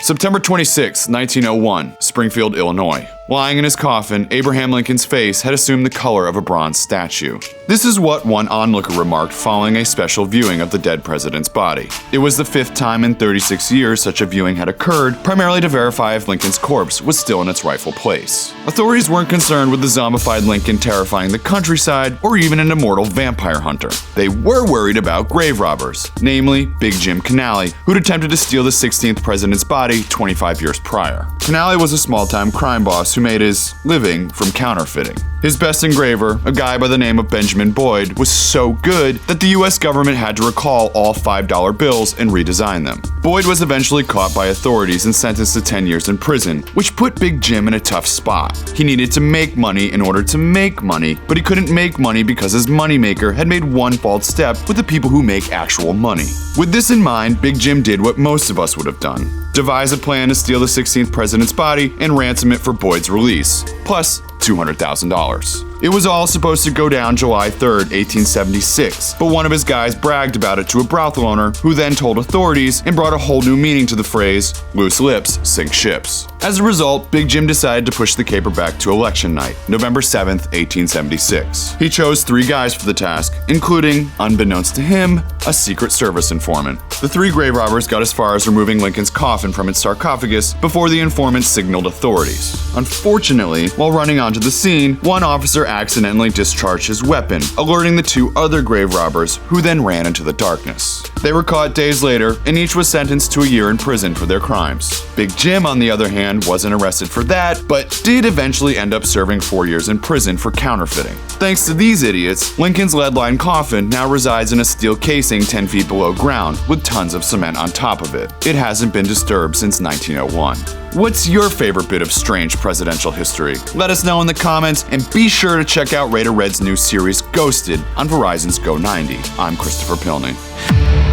September 26, 1901, Springfield, Illinois. Lying in his coffin, Abraham Lincoln's face had assumed the color of a bronze statue. This is what one onlooker remarked following a special viewing of the dead president's body. It was the 5th time in 36 years such a viewing had occurred, primarily to verify if Lincoln's corpse was still in its rightful place. Authorities weren't concerned with the zombified Lincoln terrifying the countryside or even an immortal vampire hunter. They were worried about grave robbers, namely Big Jim Kennally, who'd attempted to steal the 16th president's body 25 years prior. Kennally was a small-time crime boss who made his living from counterfeiting. His best engraver, a guy by the name of Benjamin Boyd, was so good that the US government had to recall all $5 bills and redesign them. Boyd was eventually caught by authorities and sentenced to 10 years in prison, which put Big Jim in a tough spot. He needed to make money in order to make money, but he couldn't make money because his moneymaker had made one false step with the people who make actual money. With this in mind, Big Jim did what most of us would have done: devise a plan to steal the 16th president's body and ransom it for Boyd's release, plus $200,000. It was all supposed to go down July 3rd, 1876, but one of his guys bragged about it to a brothel owner who then told authorities and brought a whole new meaning to the phrase, "loose lips sink ships." As a result, Big Jim decided to push the caper back to election night, November 7th, 1876. He chose 3 guys for the task, including, unbeknownst to him, a Secret Service informant. The 3 grave robbers got as far as removing Lincoln's coffin from its sarcophagus before the informant signaled authorities. Unfortunately, while running onto the scene, one officer accidentally discharged his weapon, alerting the 2 other grave robbers, who then ran into the darkness. They were caught days later, and each was sentenced to a year in prison for their crimes. Big Jim, on the other hand, wasn't arrested for that, but did eventually end up serving 4 years in prison for counterfeiting. Thanks to these idiots, Lincoln's lead-lined coffin now resides in a steel casing 10 feet below ground, with tons of cement on top of it. It hasn't been disturbed since 1901. What's your favorite bit of strange presidential history? Let us know in the comments, and be sure to check out Raider Red's new series Ghosted on Verizon's Go 90. I'm Christopher Pilney.